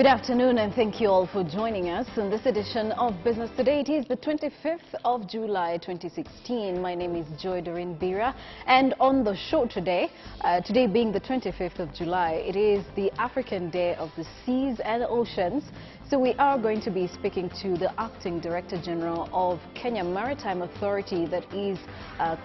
Good afternoon and thank you all for joining us in this edition of Business Today. It is the 25th of July 2016. My name is Joy Doreen Bira, and on the show today, today being the 25th of July, it is the African Day of the Seas and Oceans. So we are going to be speaking to the Acting Director General of Kenya Maritime Authority, that is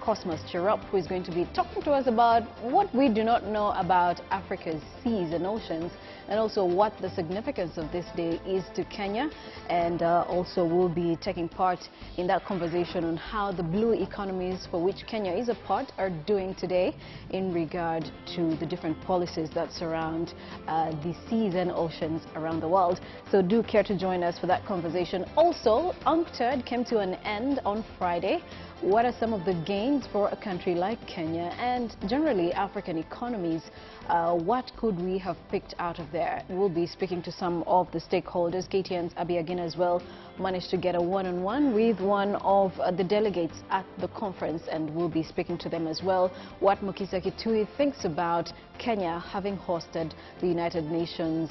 Cosmas Cherop, who is going to be talking to us about what we do not know about Africa's seas and oceans, and also what the significance of this day is to Kenya. And also we'll be taking part in that conversation on how the blue economies, for which Kenya is a part, are doing today in regard to the different policies that surround the seas and oceans around the world. So do care to join us for that conversation. Also, UNCTAD came to an end on Friday. What are some of the gains for a country like Kenya and generally African economies? What could we have picked out of there? We'll be speaking to some of the stakeholders. KTN's Abiagina as well managed to get a one-on-one with one of the delegates at the conference, and we'll be speaking to them as well. What Mukisa Kitui thinks about Kenya having hosted the United Nations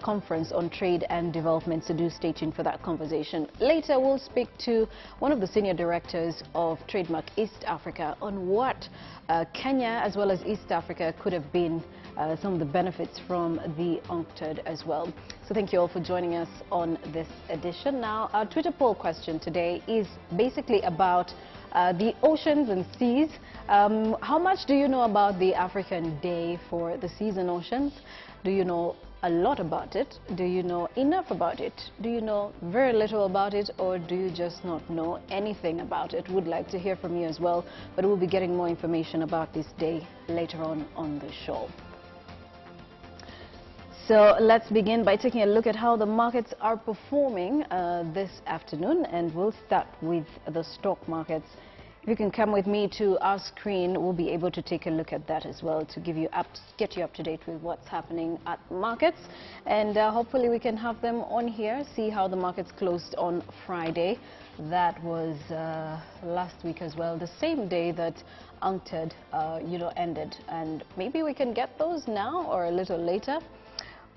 conference on trade and development. So do stay tuned for that conversation. Later we'll speak to one of the senior directors of Trademark East Africa on what Kenya as well as East Africa could have been some of the benefits from the UNCTAD as well. So thank you all for joining us on this edition. Now, our Twitter poll question today is basically about the oceans and seas. How much do you know about the African Day for the seas and oceans? Do you know a lot about it? Do you know enough about it? Do you know very little about it, or do you just not know anything about it? Would like to hear from you as well, but we'll be getting more information about this day later on the show. So let's begin by taking a look at how the markets are performing this afternoon, and we'll start with the stock markets. If you can come with me to our screen, we'll be able to take a look at that as well to get you up to date with what's happening at markets. And hopefully we can have them on here, see how the markets closed on Friday. That was last week as well, the same day that UNCTAD ended. And maybe we can get those now or a little later.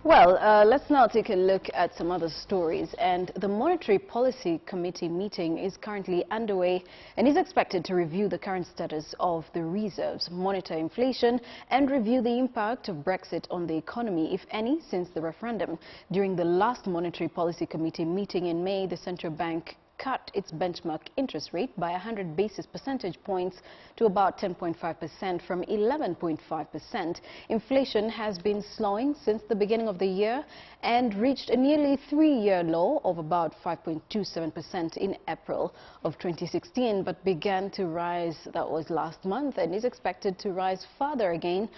Well, let's now take a look at some other stories. And the Monetary Policy Committee meeting is currently underway and is expected to review the current status of the reserves, monitor inflation, and review the impact of Brexit on the economy, if any, since the referendum. During the last Monetary Policy Committee meeting in May, the central bank cut its benchmark interest rate by 100 basis percentage points to about 10.5% from 11.5%. Inflation has been slowing since the beginning of the year and reached a nearly three-year low of about 5.27% in April of 2016, but began to rise, that was last month, and is expected to rise further again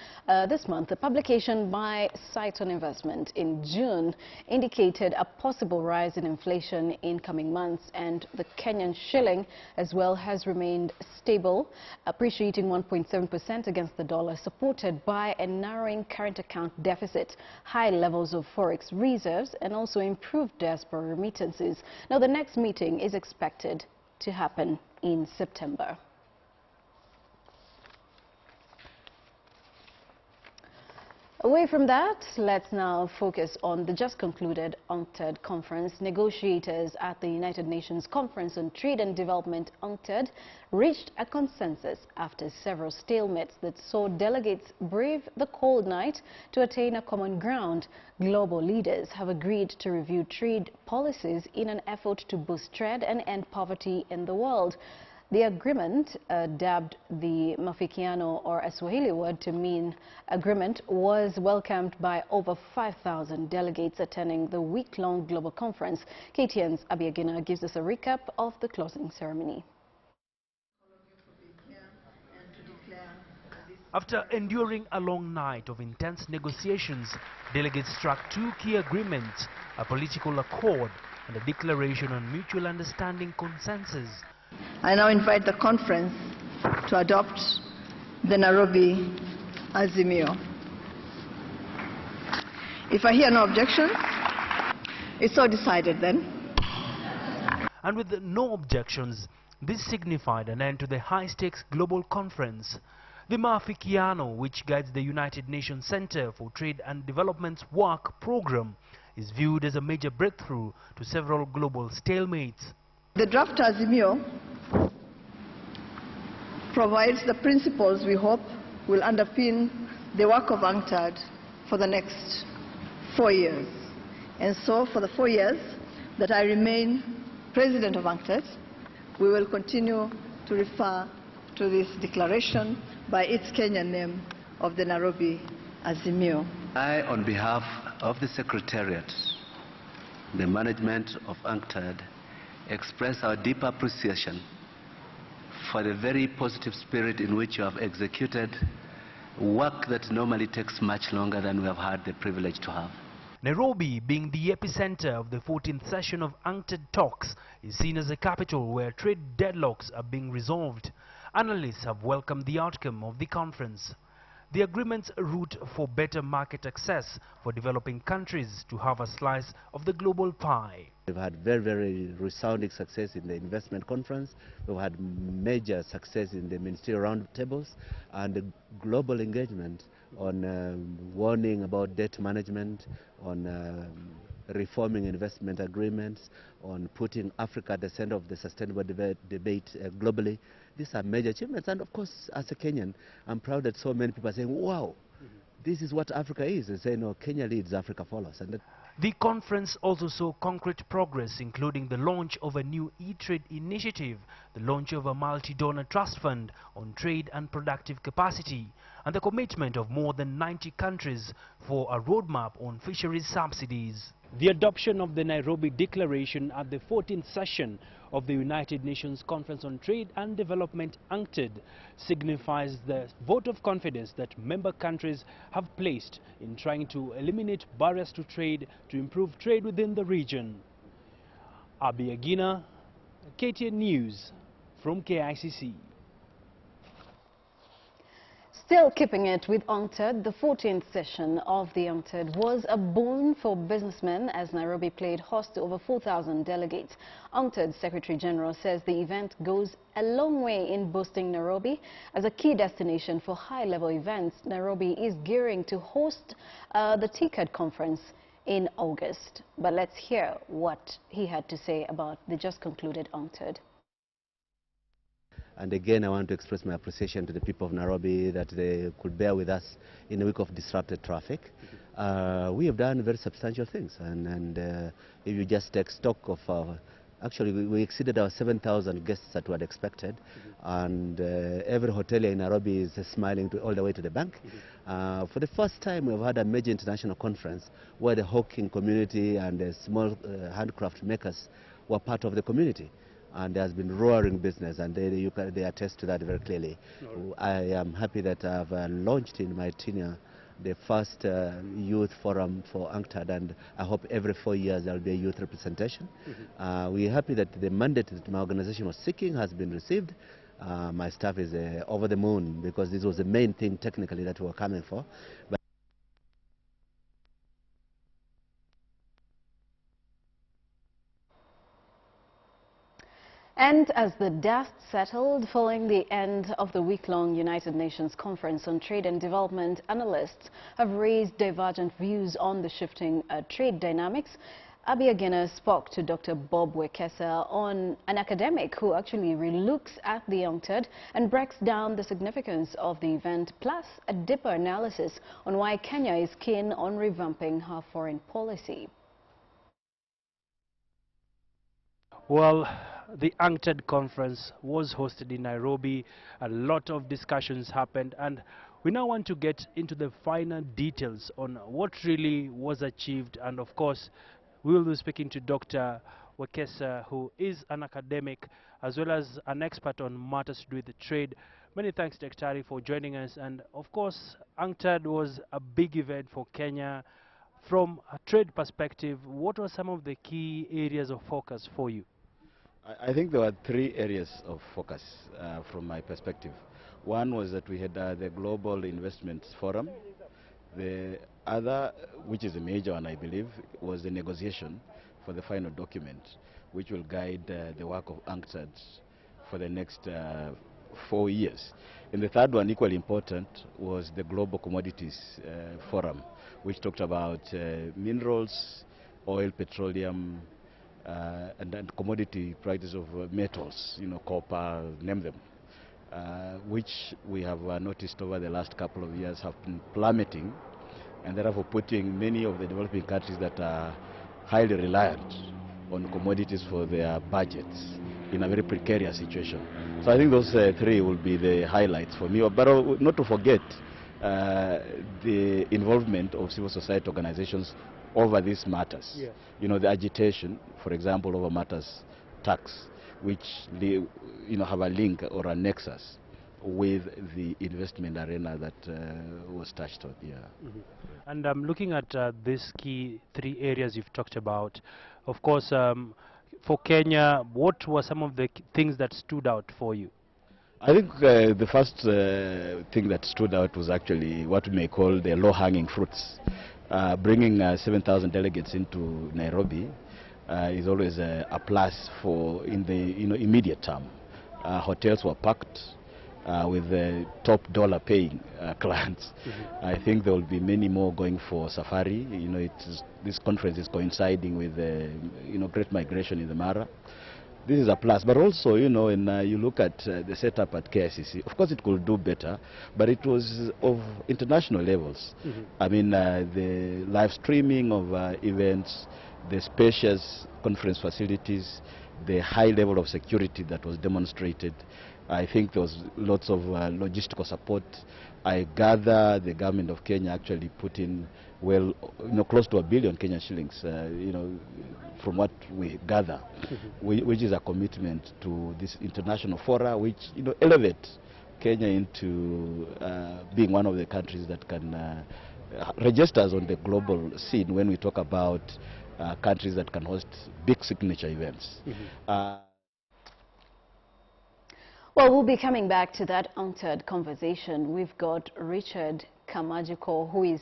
this month. A publication by Site on Investment in June indicated a possible rise in inflation in coming months, and the Kenyan shilling as well has remained stable, appreciating 1.7% against the dollar, supported by a narrowing current account deficit, high levels of forex reserves, and also improved diaspora remittances. Now, the next meeting is expected to happen in September. Away from that, let's now focus on the just concluded UNCTAD conference. Negotiators at the United Nations Conference on Trade and Development, UNCTAD, reached a consensus after several stalemates that saw delegates brave the cold night to attain a common ground. Global leaders have agreed to review trade policies in an effort to boost trade and end poverty in the world. The agreement, dubbed the Mafikiano, or a Swahili word to mean agreement, was welcomed by over 5,000 delegates attending the week-long global conference. KTN's Abiagina gives us a recap of the closing ceremony. After enduring a long night of intense negotiations, delegates struck two key agreements, a political accord and a declaration on mutual understanding consensus. I now invite the conference to adopt the Nairobi Azimio. If I hear no objection, it's so decided then. And with no objections, this signified an end to the high-stakes global conference. The Mafikiano, which guides the United Nations Center for Trade and Development's work program, is viewed as a major breakthrough to several global stalemates. The draft Azimio provides the principles we hope will underpin the work of UNCTAD for the next 4 years. And so for the 4 years that I remain President of UNCTAD, we will continue to refer to this declaration by its Kenyan name of the Nairobi Azimio. I, on behalf of the Secretariat, the management of UNCTAD, express our deep appreciation for the very positive spirit in which you have executed work that normally takes much longer than we have had the privilege to have. Nairobi, being the epicenter of the 14th session of UNCTAD talks, is seen as a capital where trade deadlocks are being resolved. Analysts have welcomed the outcome of the conference. The agreement's route for better market access for developing countries to have a slice of the global pie. We've had very resounding success in the investment conference. We've had major success in the ministerial roundtables and the global engagement on warning about debt management, on reforming investment agreements, on putting Africa at the center of the sustainable debate globally. These are major achievements, and of course, as a Kenyan, I'm proud that so many people are saying, wow, this is what Africa is. They say, no, Kenya leads, Africa follows. And the conference also saw concrete progress, including the launch of a new e-trade initiative, the launch of a multi-donor trust fund on trade and productive capacity, and the commitment of more than 90 countries for a roadmap on fisheries subsidies. The adoption of the Nairobi Declaration at the 14th session of the United Nations Conference on Trade and Development, UNCTAD, signifies the vote of confidence that member countries have placed in trying to eliminate barriers to trade to improve trade within the region. Abi Agina, KTN News from KICC. Still keeping it with UNCTAD, the 14th session of the UNCTAD was a boon for businessmen as Nairobi played host to over 4,000 delegates. UNCTAD Secretary General says the event goes a long way in boosting Nairobi as a key destination for high-level events. Nairobi is gearing to host the TCAD conference in August. But let's hear what he had to say about the just concluded UNCTAD. And again, I want to express my appreciation to the people of Nairobi that they could bear with us in a week of disrupted traffic. We have done very substantial things, and if you just take stock of actually we exceeded our 7,000 guests that we had expected, and every hotelier in Nairobi is smiling all the way to the bank. For the first time, we've had a major international conference where the hawking community and the small handcraft makers were part of the community. And there has been roaring business, and they attest to that very clearly. I am happy that I've launched in my tenure the first youth forum for UNCTAD, and I hope every 4 years there will be a youth representation. We're happy that the mandate that my organization was seeking has been received. My staff is over the moon because this was the main thing technically that we were coming for. And as the dust settled following the end of the week-long United Nations Conference on Trade and Development, analysts have raised divergent views on the shifting trade dynamics. Abi Agina spoke to Dr. Bob Wekesa, an academic who actually relooks at the UNCTAD and breaks down the significance of the event, plus a deeper analysis on why Kenya is keen on revamping her foreign policy. Well, the UNCTAD conference was hosted in Nairobi. A lot of discussions happened, and we now want to get into the finer details on what really was achieved. And of course, we will be speaking to Dr. Wekesa, who is an academic as well as an expert on matters to do with the trade. Many thanks, Daktari, for joining us. And of course, UNCTAD was a big event for Kenya. From a trade perspective, what were some of the key areas of focus for you? I think there were 3 areas of focus from my perspective. One was that we had the Global Investment Forum. The other, which is a major one I believe, was the negotiation for the final document, which will guide the work of UNCTAD for the next 4 years. And the third one, equally important, was the Global Commodities Forum, which talked about minerals, oil, petroleum, and commodity prices of metals, copper, name them, which we have noticed over the last couple of years have been plummeting, and therefore putting many of the developing countries that are highly reliant on commodities for their budgets in a very precarious situation. So I think those three will be the highlights for me. But not to forget the involvement of civil society organizations over these matters. Yes. The agitation, for example, over matters tax, which have a link or a nexus with the investment arena that was touched on. Yeah. Mm-hmm. And looking at these key three areas you've talked about, of course, for Kenya, what were some of the things that stood out for you? I think the first thing that stood out was actually what we may call the low-hanging fruits. Bringing 7,000 delegates into Nairobi is always a plus for in the immediate term. Hotels were packed with the top dollar-paying clients. Mm-hmm. I think there will be many more going for safari. This conference is coinciding with great migration in the Mara. This is a plus, but also, when you look at the setup at KICC, of course it could do better, but it was of international levels. Mm-hmm. I mean, the live streaming of events, the spacious conference facilities, the high level of security that was demonstrated. I think there was lots of logistical support. I gather the government of Kenya actually put in, close to 1 billion Kenyan shillings, from what we gather, mm-hmm. which is a commitment to this international fora, which, elevate Kenya into being one of the countries that can register on the global scene when we talk about countries that can host big signature events. Mm-hmm. Well, we'll be coming back to that UNCTAD conversation. We've got Richard Kamajuko, who is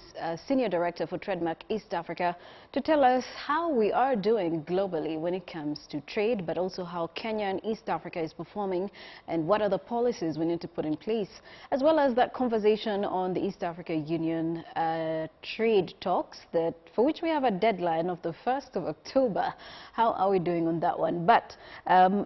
Senior Director for Trademark East Africa, to tell us how we are doing globally when it comes to trade, but also how Kenya and East Africa is performing and what are the policies we need to put in place, as well as that conversation on the East Africa Union trade talks, for which we have a deadline of the 1st of October. How are we doing on that one? But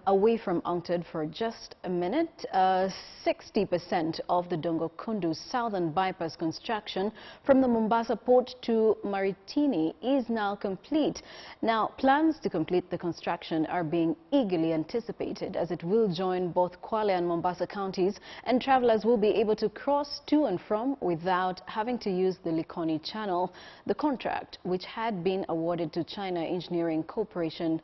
away from UNCTAD for just a minute, 60% of the Dongo-Kundu Southern Bypass construction from the Mombasa port to Maritini is now complete. Now, plans to complete the construction are being eagerly anticipated, as it will join both Kwale and Mombasa counties, and travelers will be able to cross to and from without having to use the Likoni Channel. The contract, which had been awarded to China Engineering Corporation,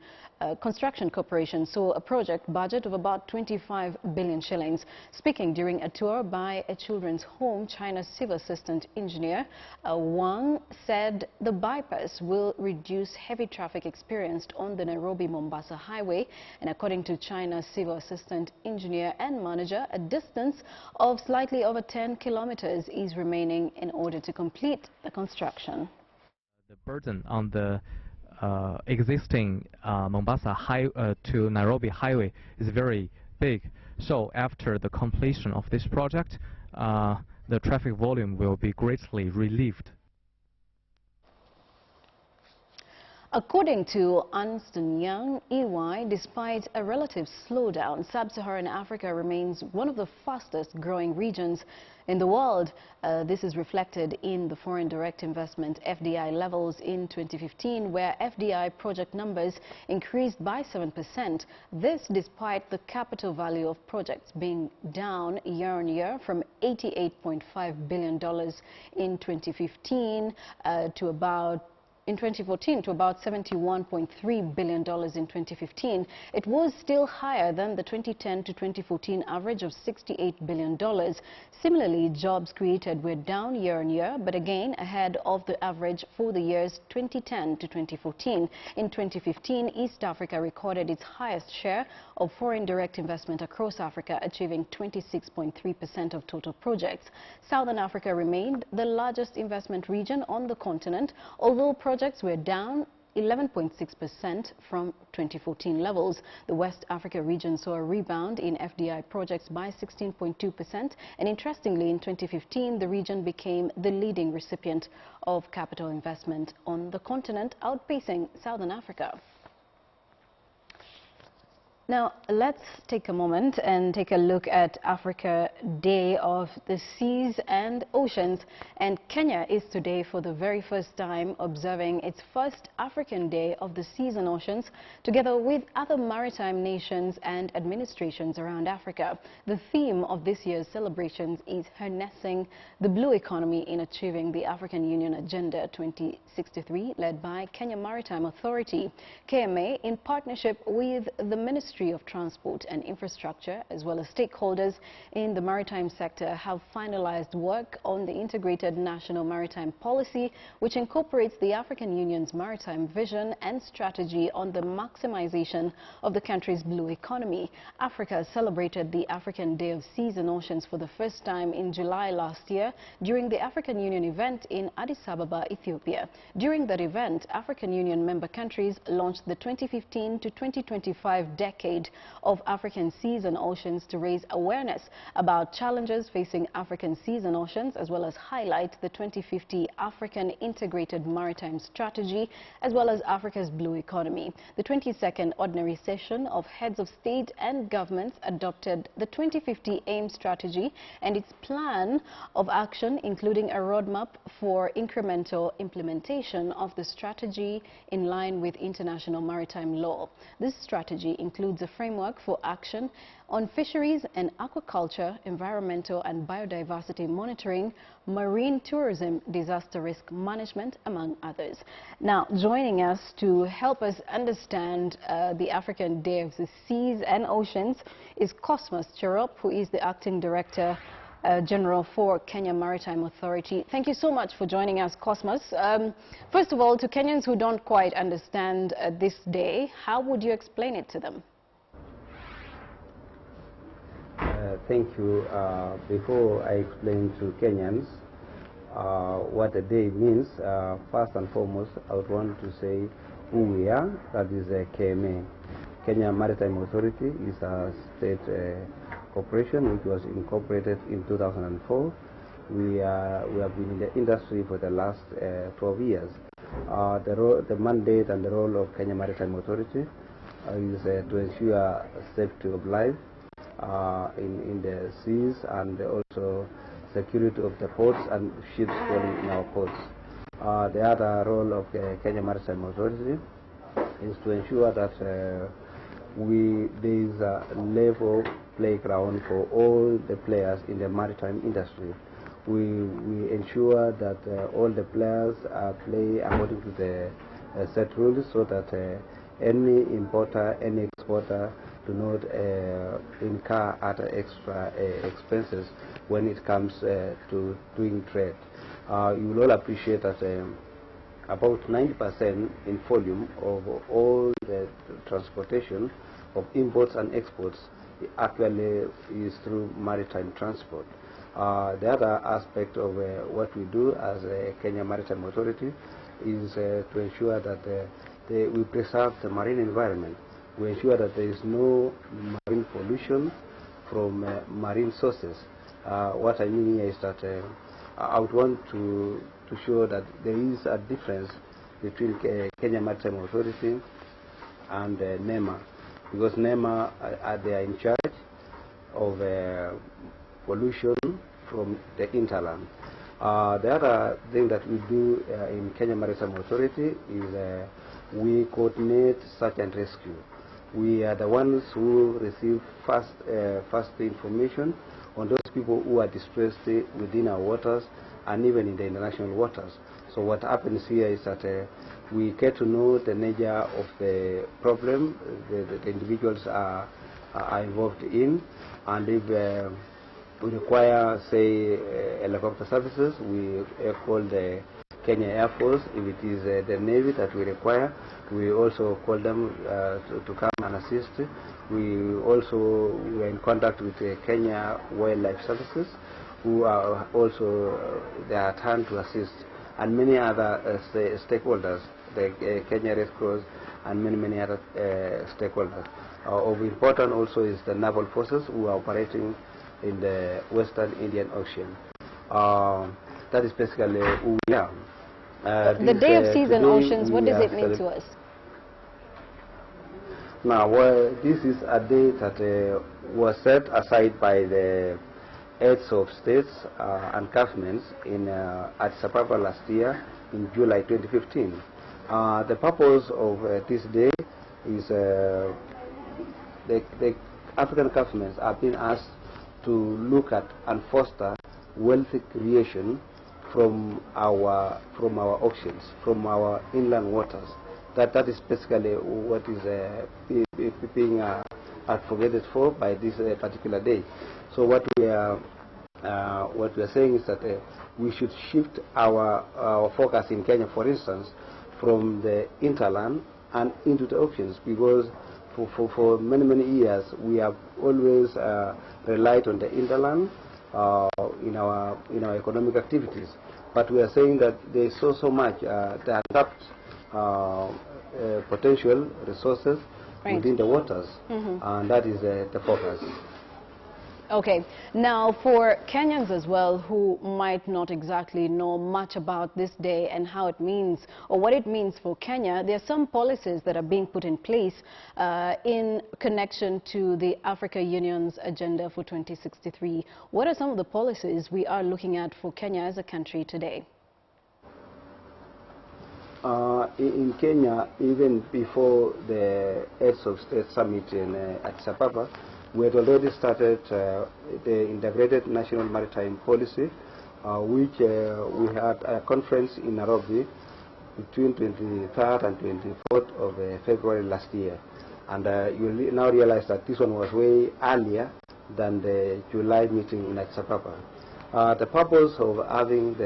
Construction Corporation, saw a project budget of about 25 billion shillings. Speaking during a tour by a children's home, China's Civil Assistant Engineer Wang said the bypass will reduce heavy traffic experienced on the Nairobi-Mombasa highway, and according to China's Civil Assistant Engineer and Manager, a distance of slightly over 10 kilometers is remaining in order to complete the construction. The burden on the existing Mombasa to Nairobi highway is very big. So after the completion of this project, the traffic volume will be greatly relieved. According to Ernst & Young, EY, despite a relative slowdown, Sub-Saharan Africa remains one of the fastest growing regions in the world. This is reflected in the foreign direct investment FDI levels in 2015, where FDI project numbers increased by 7%. This despite the capital value of projects being down year on year from $88.5 billion in 2015 in 2014 to about $71.3 billion in 2015. It was still higher than the 2010 to 2014 average of $68 billion. Similarly, jobs created were down year on year, but again ahead of the average for the years 2010 to 2014. In 2015, East Africa recorded its highest share of foreign direct investment across Africa, achieving 26.3% of total projects. Southern Africa remained the largest investment region on the continent, although projects were down 11.6% from 2014 levels. The West Africa region saw a rebound in FDI projects by 16.2%, and interestingly, in 2015, the region became the leading recipient of capital investment on the continent, outpacing Southern Africa. Now, let's take a moment and take a look at Africa Day of the Seas and Oceans. And Kenya is today, for the very first time, observing its first African Day of the Seas and Oceans, together with other maritime nations and administrations around Africa. The theme of this year's celebrations is harnessing the blue economy in achieving the African Union Agenda 2063, led by Kenya Maritime Authority. KMA, in partnership with the Ministry of Transport and Infrastructure, as well as stakeholders in the maritime sector, have finalized work on the Integrated National Maritime Policy, which incorporates the African Union's maritime vision and strategy on the maximization of the country's blue economy. Africa celebrated the African Day of Seas and Oceans for the first time in July last year during the African Union event in Addis Ababa, Ethiopia. During that event, African Union member countries launched the 2015 to 2025 decade of African seas and oceans to raise awareness about challenges facing African seas and oceans, as well as highlight the 2050 African Integrated Maritime Strategy, as well as Africa's blue economy. The 22nd Ordinary Session of Heads of State and Governments adopted the 2050 AIM strategy and its plan of action, including a roadmap for incremental implementation of the strategy in line with international maritime law. This strategy includes a framework for action on fisheries and aquaculture, environmental and biodiversity monitoring, marine tourism, disaster risk management, among others. Now, joining us to help us understand the African Day of the Seas and Oceans is Cosmas Cherop, who is the Acting Director General for Kenya Maritime Authority. Thank you so much for joining us, Cosmas. First of all, to Kenyans who don't quite understand this day, how would you explain it to them? Thank you. Before I explain to Kenyans what a day means, first and foremost, I would want to say who we are. That is KMA. Kenya Maritime Authority is a state corporation which was incorporated in 2004. We have been in the industry for the last 12 years. The mandate and the role of Kenya Maritime Authority is to ensure safety of life in the seas, and also security of the ports and ships calling in our ports. The other role of Kenya Maritime Authority is to ensure that there is a level playground for all the players in the maritime industry. We ensure that all the players play according to the set rules, so that any importer, any exporter do not incur other extra expenses when it comes to doing trade. You will all appreciate that about 90% in volume of all the transportation of imports and exports actually is through maritime transport. The other aspect of what we do as a Kenya Maritime Authority is to ensure that we preserve the marine environment. We ensure that there is no marine pollution from marine sources. What I mean here is that I would want to show that there is a difference between Kenya Maritime Authority and NEMA, because NEMA they are in charge of pollution from the hinterland. The other thing that we do in Kenya Maritime Authority is we coordinate search and rescue. We are the ones who receive first information on those people who are distressed within our waters and even in the international waters. So what happens here is that we get to know the nature of the problem the individuals are involved in, and if we require, say, helicopter services, we call the Kenya Air Force. If it is the Navy that we require, we also call them to come and assist. We are in contact with Kenya Wildlife Services, who are also they are turned to assist. and many other stakeholders, the Kenya Red Cross and many other stakeholders. Of importance also is the naval forces who are operating in the Western Indian Ocean. That is basically who we are. The Day of Seas and Oceans, what does it mean to us? Now, this is a day that was set aside by the heads of states and governments in Addis Ababa last year in July 2015. The purpose of this day is the African governments are being asked to look at and foster wealthy creation from our oceans, from our inland waters. That is basically what is being advocated for by this particular day. So what we are saying is that we should shift our focus in Kenya, for instance, from the hinterland and into the oceans, because for many years we have always relied on the hinterland in our economic activities. But we are saying that there is so much the untapped potential resources within the waters, and that is the focus. Okay, now for Kenyans as well who might not exactly know much about this day and how it means or what it means for Kenya, there are some policies that are being put in place in connection to the Africa Union's agenda for 2063. What are some of the policies we are looking at for Kenya as a country today? In Kenya, even before the Heads of State Summit in Addis Ababa, we had already started the Integrated National Maritime Policy, which we had a conference in Nairobi between 23rd and 24th of February last year. And you now realize that this one was way earlier than the July meeting in Addis Ababa. The purpose of having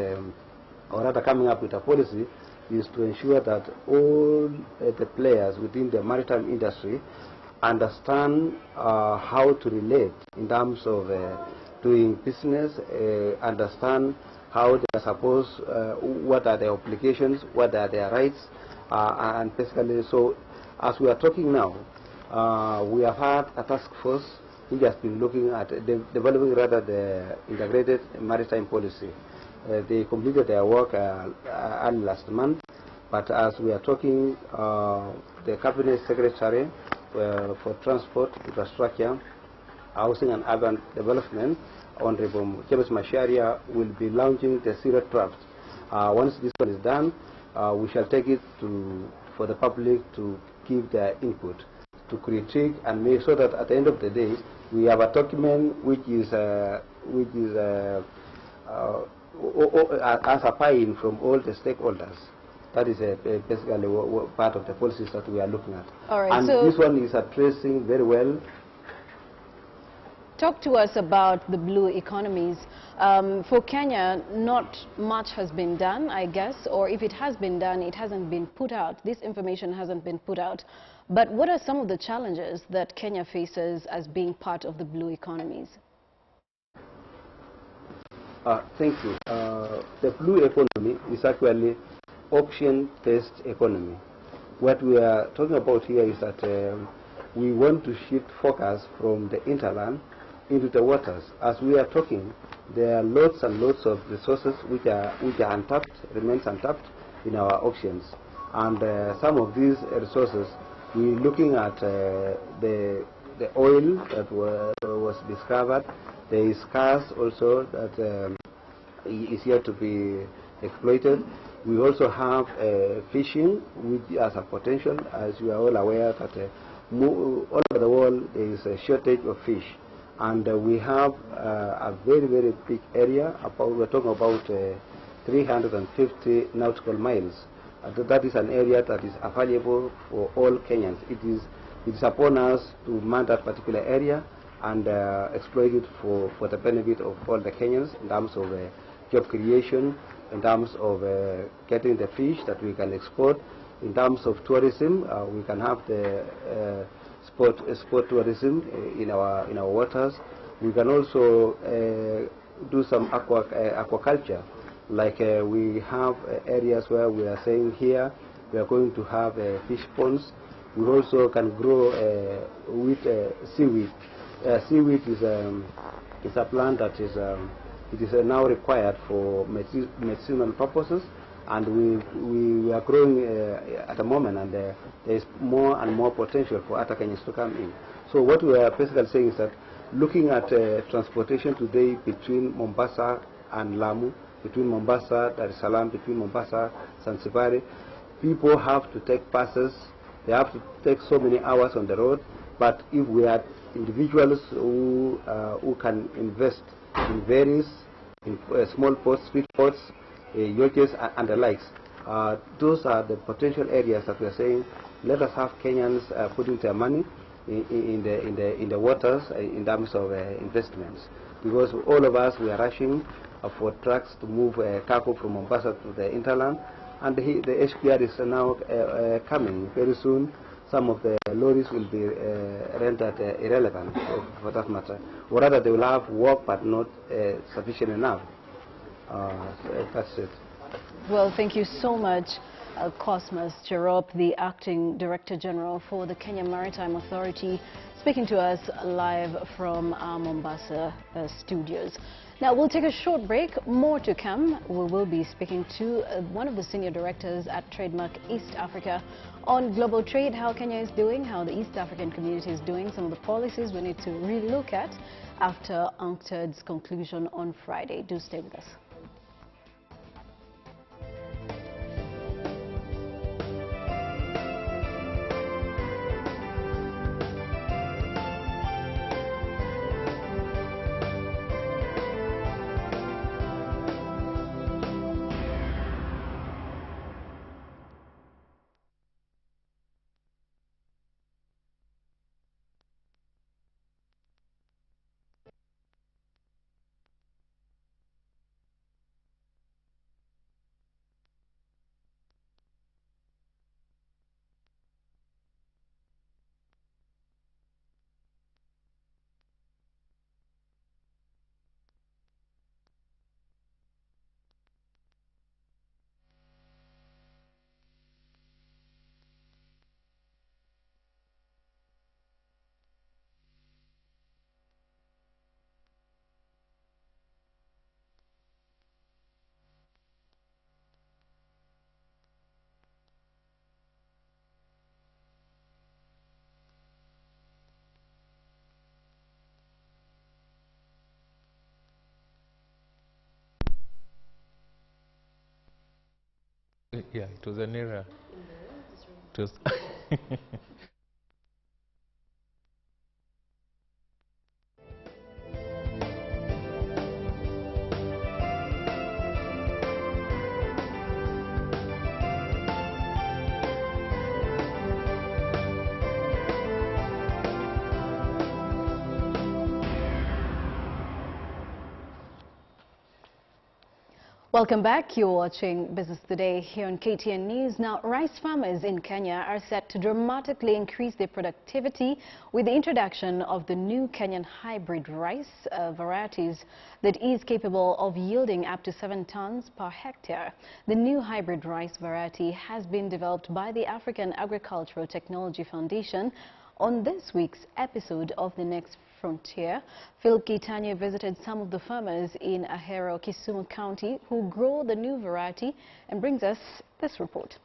or rather coming up with a policy is to ensure that all the players within the maritime industry understand how to relate in terms of doing business, understand how they are supposed, what are their obligations, what are their rights, and basically, so as we are talking now, we have had a task force which has been looking at developing rather the integrated maritime policy. They completed their work early last month, but as we are talking, the Cabinet Secretary for Transport, Infrastructure, Housing and Urban Development, Honorable James Macharia, will be launching the serious draft. Once this one is done, we shall take it for the public to give their input, to critique, and make sure that at the end of the day, we have a document which is applying from all the stakeholders. That is basically part of the policies that we are looking at. All right, and so this one is addressing very well. Talk to us about the blue economies. For Kenya, not much has been done, I guess, or if it has been done, it hasn't been put out. This information hasn't been put out. But what are some of the challenges that Kenya faces as being part of the blue economies? Thank you. The blue economy is actually option-based economy. What we are talking about here is that we want to shift focus from the hinterland into the waters. As we are talking, there are lots and lots of resources which are untapped, remains untapped in our oceans. And some of these resources, we're looking at the oil that was discovered. There is gas also that is yet to be exploited. We also have fishing, which has a potential, as you are all aware that all over the world there is a shortage of fish. And we have a very, very big area, we're talking about 350 nautical miles. That is an area that is available for all Kenyans. It is upon us to man that particular area and exploit it for the benefit of all the Kenyans in terms of job creation, in terms of getting the fish that we can export. In terms of tourism, we can have the sport tourism in our waters. We can also do some aquaculture. Like we have areas where we are saying here we are going to have fish ponds. We also can grow with seaweed. Seaweed is a plant that is it is now required for medicinal purposes, and we are growing at the moment, and there is more and more potential for other Kenyans to come in. So what we are basically saying is that looking at transportation today between Mombasa and Lamu, between Mombasa, Dar es Salaam, between Mombasa, Zanzibar, people have to take buses. They have to take so many hours on the road. But if we are individuals who can invest in various small ports, speed ports, yachts, and the likes, those are the potential areas that we are saying. Let us have Kenyans putting their money in the waters in terms of investments, because all of us, we are rushing for trucks to move cargo from Mombasa to the hinterland, and the HPR is now coming very soon. Some of the lorries will be rendered irrelevant for that matter, or rather they will have work but not sufficient enough. So that's it. Well, thank you so much, Cosmas Cherop, the Acting Director General for the Kenya Maritime Authority, speaking to us live from our Mombasa studios. Now, we'll take a short break. More to come. We will be speaking to one of the senior directors at Trademark East Africa on global trade, how Kenya is doing, how the East African community is doing, some of the policies we need to relook at after UNCTAD's conclusion on Friday. Do stay with us. Yeah, it was an error. It was Welcome back. You're watching Business Today here on KTN News. Now, rice farmers in Kenya are set to dramatically increase their productivity with the introduction of the new Kenyan hybrid rice varieties that is capable of yielding up to 7 tons per hectare. The new hybrid rice variety has been developed by the African Agricultural Technology Foundation. On this week's episode of The Next Frontier, Phil Kitanya visited some of the farmers in Ahero, Kisumu County who grow the new variety and brings us this report.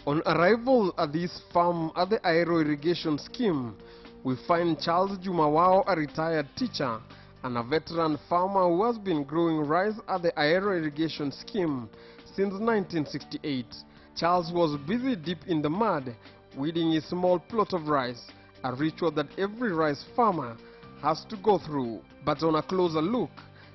On arrival at this farm at the Ahero irrigation scheme, we find Charles Jumawao, a retired teacher and a veteran farmer who has been growing rice at the Ahero irrigation scheme since 1968. Charles was busy deep in the mud, weeding his small plot of rice, a ritual that every rice farmer has to go through. But on a closer look,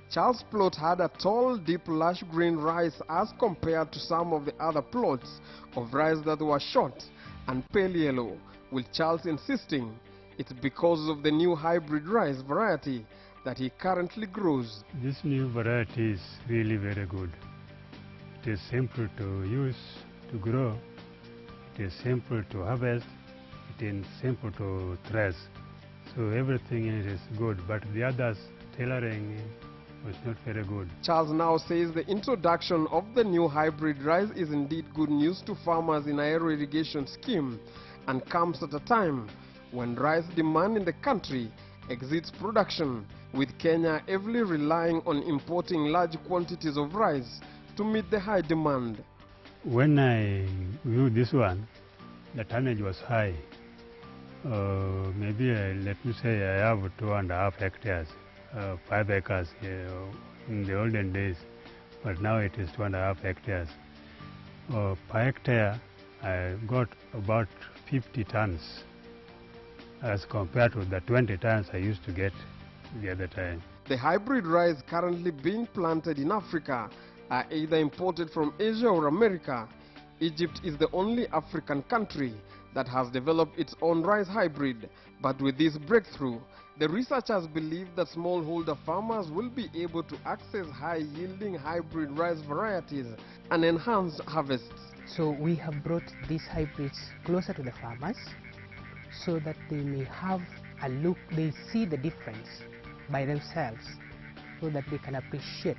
Charles' plot had a tall, deep, lush green rice as compared to some of the other plots of rice that were short and pale yellow, with Charles insisting it's because of the new hybrid rice variety that he currently grows. This new variety is really very good. It is simple to use, to grow. It is simple to harvest. It is simple to thresh. So everything in it is good, but the others, tailoring, was not very good. Charles now says the introduction of the new hybrid rice is indeed good news to farmers in aero irrigation scheme and comes at a time when rice demand in the country exceeds production, with Kenya heavily relying on importing large quantities of rice to meet the high demand. When I grew this one, the tonnage was high. Maybe let me say I have 2.5 hectares, 5 acres in the olden days, but now it is 2.5 hectares. Per hectare, I got about 50 tons as compared to the 20 tons I used to get the other time. The hybrid rice currently being planted in Africa are either imported from Asia or America. Egypt is the only African country that has developed its own rice hybrid, but with this breakthrough, the researchers believe that smallholder farmers will be able to access high-yielding hybrid rice varieties and enhanced harvests. So we have brought these hybrids closer to the farmers so that they may have a look, they see the difference by themselves so that they can appreciate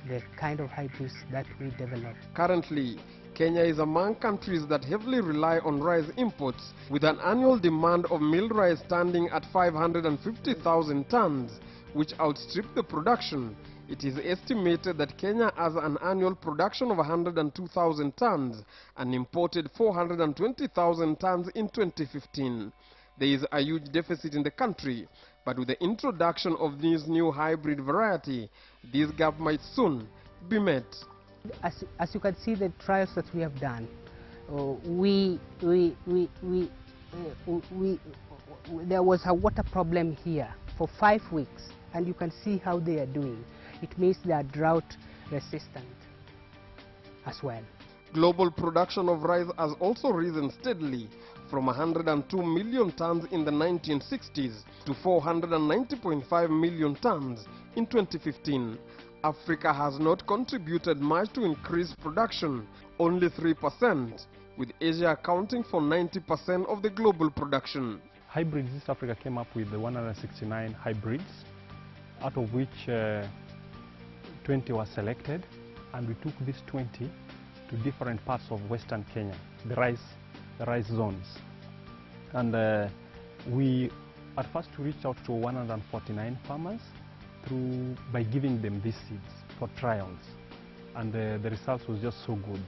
the kind of hybrids that we develop. Currently, Kenya is among countries that heavily rely on rice imports, with an annual demand of milled rice standing at 550,000 tons, which outstrip the production. It is estimated that Kenya has an annual production of 102,000 tons and imported 420,000 tons in 2015. There is a huge deficit in the country, but with the introduction of this new hybrid variety, this gap might soon be met. As you can see, the trials that we have done, there was a water problem here for 5 weeks, and you can see how they are doing. It means they are drought resistant as well. Global production of rice has also risen steadily from 102 million tons in the 1960s to 490.5 million tons in 2015. Africa has not contributed much to increase production, only 3%, with Asia accounting for 90% of the global production. Hybrids, East Africa came up with 169 hybrids, out of which 20 were selected, and we took these 20 to different parts of Western Kenya, the rice zones. And we at first reached out to 149 farmers by giving them these seeds for trials, and the results was just so good.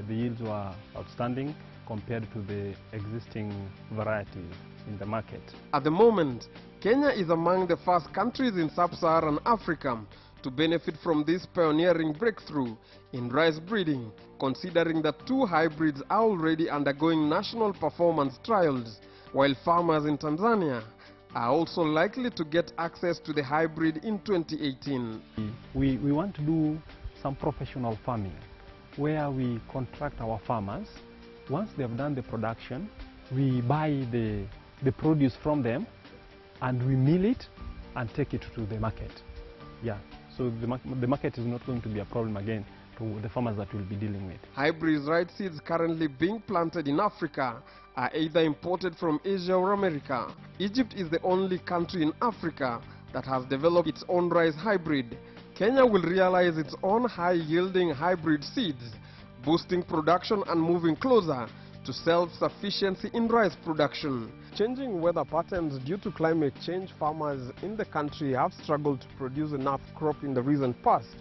The yields were outstanding compared to the existing varieties in the market. At the moment, Kenya is among the first countries in Sub-Saharan Africa to benefit from this pioneering breakthrough in rice breeding, considering that 2 hybrids are already undergoing national performance trials, while farmers in Tanzania are also likely to get access to the hybrid in 2018. We want to do some professional farming, where we contract our farmers. Once they have done the production, we buy the produce from them, and we mill it and take it to the market. Yeah, so the market is not going to be a problem again to the farmers that we'll be dealing with. Hybrid rice seeds currently being planted in Africa are either imported from Asia or America. Egypt is the only country in Africa that has developed its own rice hybrid. Kenya will realize its own high-yielding hybrid seeds, boosting production and moving closer to self-sufficiency in rice production. Changing weather patterns due to climate change, farmers in the country have struggled to produce enough crop in the recent past.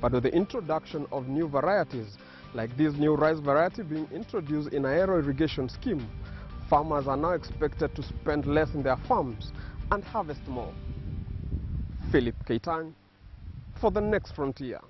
But with the introduction of new varieties, like this new rice variety being introduced in an aero irrigation scheme, farmers are now expected to spend less in their farms and harvest more. Philip Keitany for the Next Frontier.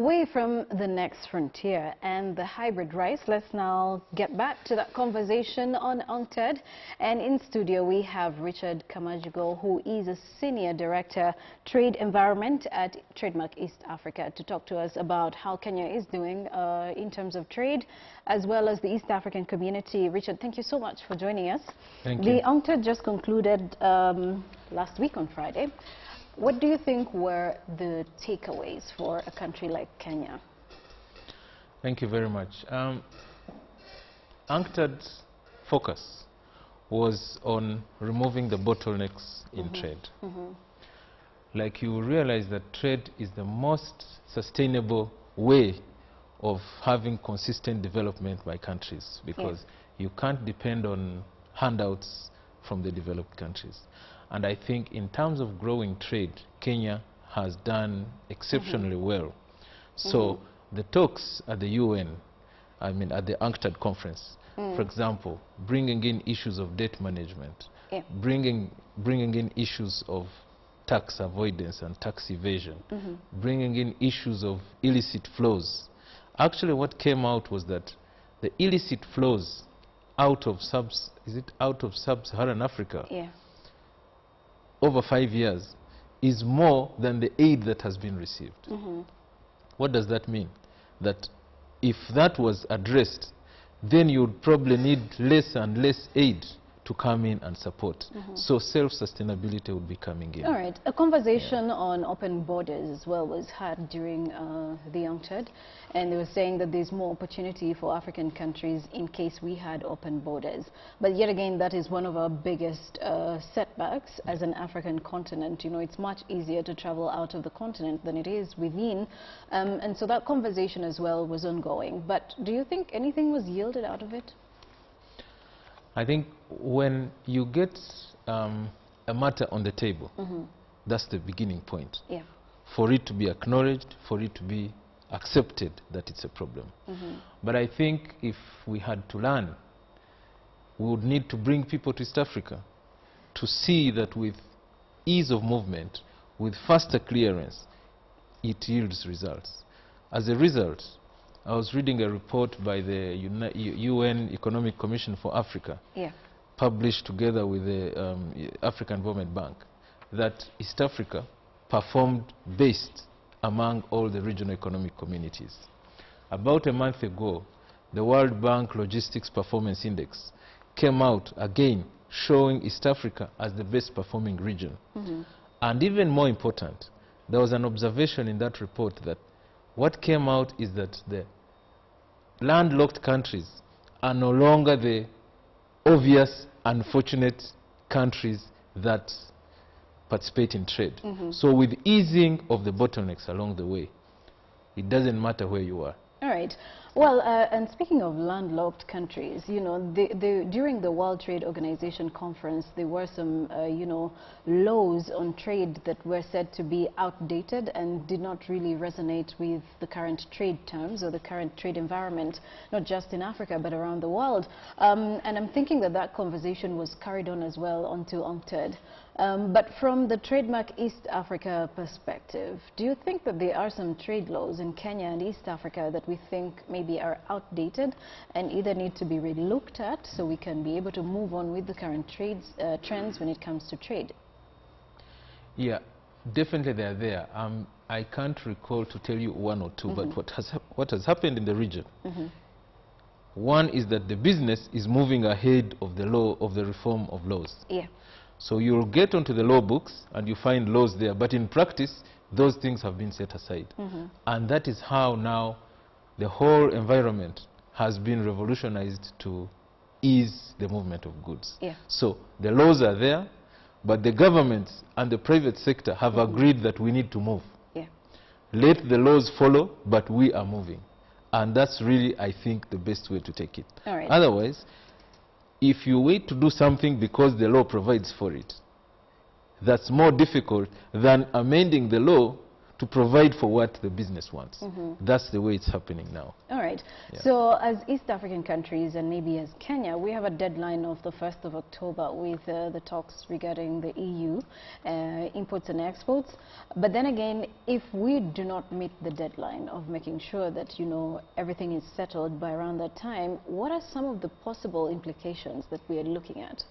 away from the next frontier and the hybrid rice, let's now get back to that conversation on UNCTAD. And in studio, we have Richard Kamajigo, who is a Senior Director, Trade Environment at Trademark East Africa, to talk to us about how Kenya is doing in terms of trade, as well as the East African community. Richard, thank you so much for joining us. Thank you. The UNCTAD just concluded last week on Friday. What do you think were the takeaways for a country like Kenya? Thank you very much. UNCTAD's focus was on removing the bottlenecks in trade. Like, you realize that trade is the most sustainable way of having consistent development by countries, because you can't depend on handouts from the developed countries. And I think in terms of growing trade, Kenya has done exceptionally well. So the talks at the UN, I mean at the UNCTAD conference, for example, bringing in issues of debt management, bringing in issues of tax avoidance and tax evasion, bringing in issues of illicit flows. Actually, what came out was that the illicit flows out of Sub-Saharan Africa over 5 years is more than the aid that has been received. What does that mean? That if that was addressed, then you would probably need less and less aid to come in and support. So self-sustainability would be coming in. All right. A conversation on open borders as well was had during the UNCTAD, and they were saying that there's more opportunity for African countries in case we had open borders. But yet again, that is one of our biggest setbacks as an African continent. You know, it's much easier to travel out of the continent than it is within. And so that conversation as well was ongoing. But do you think anything was yielded out of it? I think when you get a matter on the table, that's the beginning point. For it to be acknowledged, for it to be accepted that it's a problem. But I think if we had to learn, we would need to bring people to East Africa to see that with ease of movement, with faster clearance, it yields results. As a result, I was reading a report by the UN Economic Commission for Africa, published together with the African Development Bank, that East Africa performed best among all the regional economic communities. About a month ago, the World Bank Logistics Performance Index came out again, showing East Africa as the best performing region. And even more important, there was an observation in that report that what came out is that the landlocked countries are no longer the obvious, unfortunate countries that participate in trade. So with easing of the bottlenecks along the way, it doesn't matter where you are. All right. Well, and speaking of landlocked countries, you know, during the World Trade Organization conference, there were some, you know, laws on trade that were said to be outdated and did not really resonate with the current trade terms or the current trade environment, not just in Africa, but around the world. And I'm thinking that that conversation was carried on as well onto UNCTAD. But from the Trademark East Africa perspective, do you think that there are some trade laws in Kenya and East Africa that we think maybe are outdated and either need to be relooked at so we can be able to move on with the current trends when it comes to trade? Yeah, definitely they are there. I can't recall to tell you one or two, but what has happened in the region, one is that the business is moving ahead of the law, of the reform of laws. So you'll get onto the law books and you find laws there, but in practice, those things have been set aside. And that is how now the whole environment has been revolutionized to ease the movement of goods. So the laws are there, but the governments and the private sector have agreed that we need to move. Let the laws follow, but we are moving. And that's really, I think, the best way to take it. Otherwise, if you wait to do something because the law provides for it, that's more difficult than amending the law to provide for what the business wants. That's the way it's happening now. All right. Yeah. So as East African countries and maybe as Kenya, we have a deadline of the 1st of October with the talks regarding the EU imports and exports. But then again, if we do not meet the deadline of making sure that, you know, everything is settled by around that time, what are some of the possible implications that we are looking at?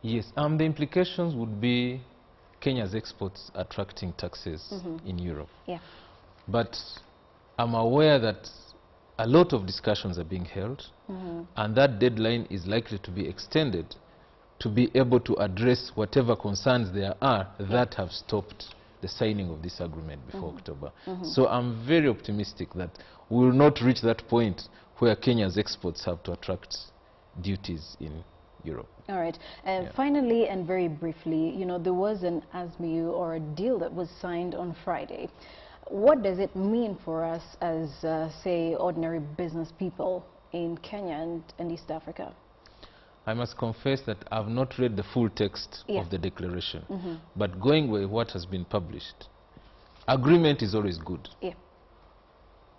Yes, the implications would be Kenya's exports attracting taxes in Europe. Yeah. But I'm aware that a lot of discussions are being held, and that deadline is likely to be extended to be able to address whatever concerns there are that have stopped the signing of this agreement before October. So I'm very optimistic that we will not reach that point where Kenya's exports have to attract duties in Europe. All right. Finally, and very briefly, you know, there was an ASMEU or a deal that was signed on Friday. What does it mean for us as, say, ordinary business people in Kenya and East Africa? I must confess that I've not read the full text of the declaration, but going by what has been published, agreement is always good. Yeah.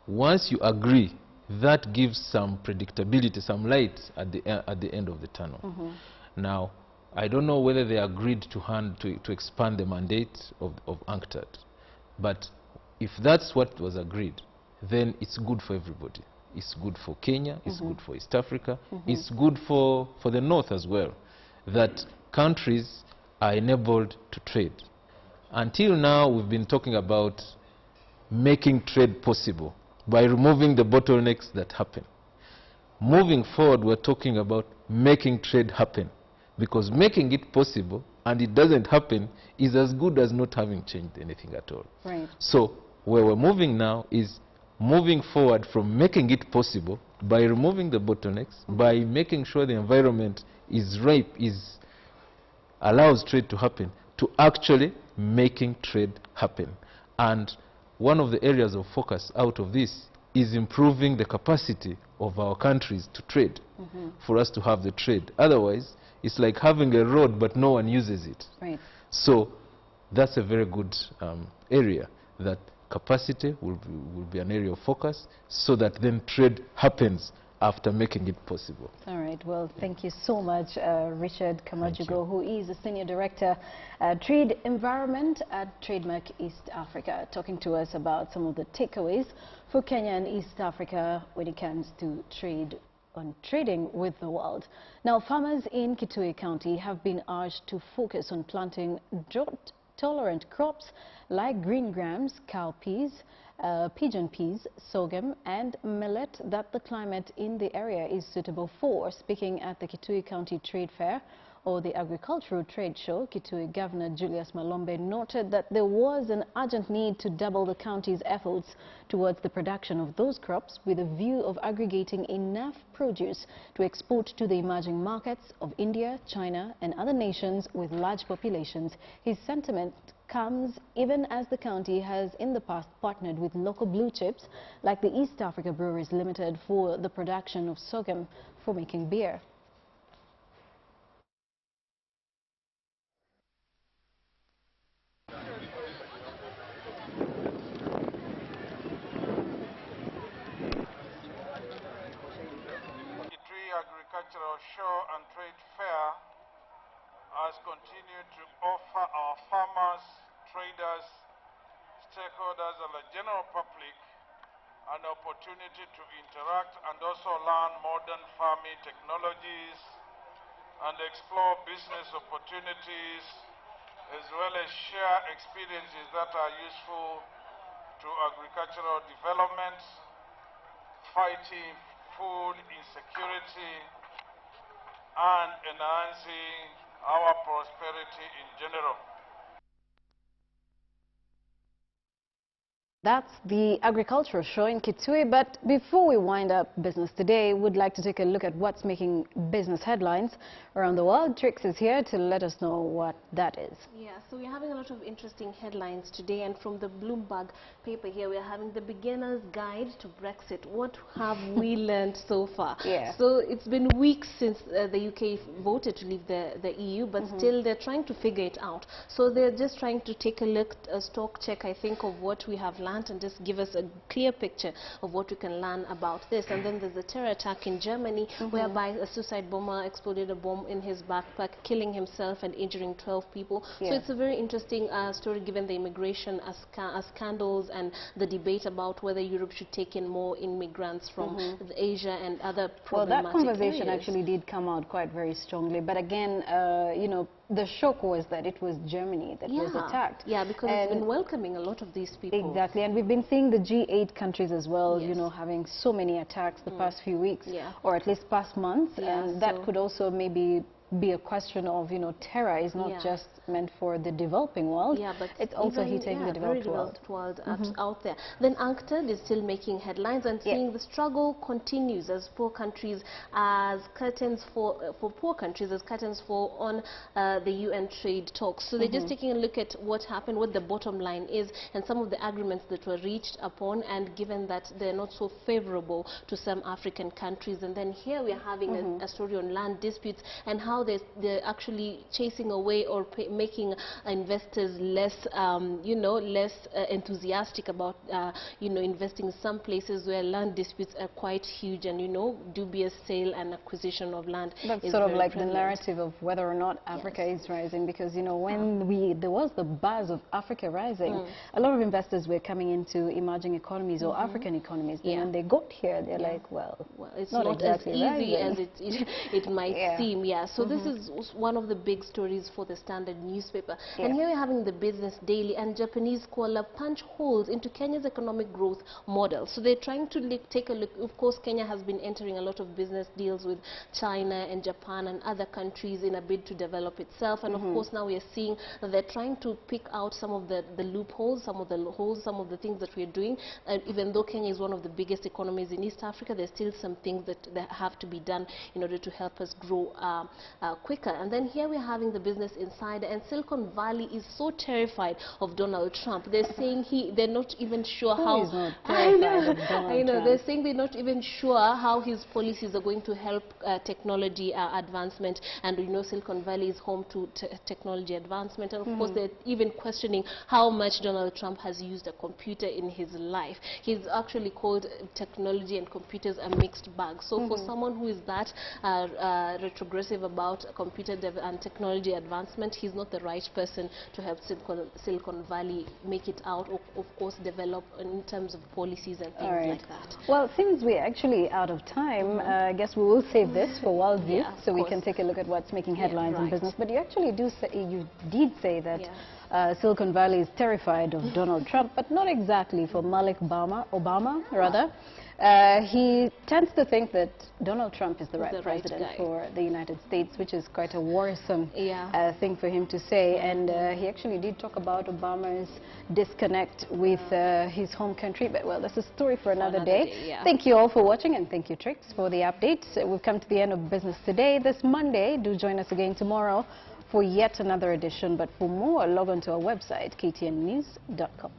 Once you agree, that gives some predictability, some light at the end of the tunnel. Now, I don't know whether they agreed to expand the mandate of UNCTAD, but if that's what was agreed, then it's good for everybody. It's good for Kenya, it's good for East Africa, it's good for the North as well, that countries are enabled to trade. Until now, we've been talking about making trade possible by removing the bottlenecks that happen. Moving forward, we're talking about making trade happen, because making it possible and it doesn't happen is as good as not having changed anything at all. Right. So where we're moving now is moving forward from making it possible by removing the bottlenecks, by making sure the environment is ripe, allows trade to happen, to actually making trade happen. And one of the areas of focus out of this is improving the capacity of our countries to trade, for us to have the trade. Otherwise, it's like having a road but no one uses it. Right. So that's a very good area, that capacity will be an area of focus, so that then trade happens after making it possible. All right. Well, thank you so much, Richard Kamajugo, who is the Senior Director, Trade Environment at Trademark East Africa, talking to us about some of the takeaways for Kenya and East Africa when it comes to trading with the world. Now, farmers in Kitui County have been urged to focus on planting drought-tolerant crops like green grams, cowpeas, pigeon peas, sorghum and millet that the climate in the area is suitable for. Speaking at the Kitui County Trade Fair, or the Agricultural Trade Show, Kitui Governor Julius Malombe noted that there was an urgent need to double the county's efforts towards the production of those crops with a view of aggregating enough produce to export to the emerging markets of India, China and other nations with large populations. His sentiment comes even as the county has in the past partnered with local blue chips like the East Africa Breweries Limited for the production of sorghum for making beer. Agricultural Show and Trade Fair has continued to offer our farmers, traders, stakeholders and the general public an opportunity to interact and also learn modern farming technologies and explore business opportunities, as well as share experiences that are useful to agricultural development, fighting food insecurity, and enhancing our prosperity in general. That's the agricultural show in Kitui. But before we wind up Business Today, we'd like to take a look at what's making business headlines around the world. Trix is here to let us know what that is. Yeah, so we're having a lot of interesting headlines today, and from the Bloomberg paper here, we're having the beginner's guide to Brexit. What have we learned so far? Yeah. So it's been weeks since the UK voted to leave the EU, but still they're trying to figure it out. So they're just trying to take a look, a stock check, I think, of what we have learned and just give us a clear picture of what we can learn about this. And then there's a terror attack in Germany whereby a suicide bomber exploded a bomb in his backpack, killing himself and injuring 12 people. So it's a very interesting story given the immigration scandals and the debate about whether Europe should take in more immigrants from Asia and other problematic Well, that conversation areas. actually did come out quite very strongly. But again, you know, the shock was that it was Germany that was attacked. Yeah, because it's been welcoming a lot of these people. Exactly, and we've been seeing the G8 countries as well, you know, having so many attacks the past few weeks, or at least past months, and that could also maybe be a question of, you know, terror is not just meant for the developing world, but it's also hitting the developed world out there. Then UNCTAD is still making headlines and saying the struggle continues as poor countries, as curtains for poor countries, as curtains fall on the UN trade talks. So they're just taking a look at what happened, what the bottom line is, and some of the agreements that were reached upon, and given that they're not so favorable to some African countries. And then here we're having a story on land disputes and how they're actually chasing away or making investors less, you know, less enthusiastic about, you know, investing in some places where land disputes are quite huge, and, you know, dubious sale and acquisition of land. That's sort of like the narrative of whether or not Africa is rising, because, you know, when there was the buzz of Africa rising, a lot of investors were coming into emerging economies or African economies. Then when they got here, they're like, well, it's not exactly as easy rising. as it might seem. So this is one of the big stories for the Standard newspaper. And here we're having the Business Daily, and Japanese Kuala punch holes into Kenya's economic growth model. So they're trying to take a look. Of course, Kenya has been entering a lot of business deals with China and Japan and other countries in a bid to develop itself. And of course, now we are seeing that they're trying to pick out some of the loopholes, some of the holes, some of the things that we're doing. And even though Kenya is one of the biggest economies in East Africa, there's still some things that have to be done in order to help us grow quicker. And then here we're having the Business Insider, and Silicon Valley is so terrified of Donald Trump. They're saying they're not even sure how. I know. They're saying they're not even sure how his policies are going to help technology advancement. And you know, Silicon Valley is home to technology advancement. And of course, they're even questioning how much Donald Trump has used a computer in his life. He's actually called technology and computers a mixed bag. So for someone who is that retrogressive about computer and technology advancement, he's not the right person to help Silicon Valley make it out, or of course develop in terms of policies and things like that. Well, since we're actually out of time, I guess we will save this for Worldview, so we can take a look at what's making headlines in business. But you actually did say that Silicon Valley is terrified of Donald Trump, but not exactly for Malik Obama, rather. He tends to think that Donald Trump is the right president for the United States, which is quite a worrisome thing for him to say. And he actually did talk about Obama's disconnect with his home country. But, well, that's a story for another day. Thank you all for watching, and thank you, Trix, for the updates. We've come to the end of Business Today this Monday. Do join us again tomorrow for yet another edition. But for more, log on to our website, ktnnews.com.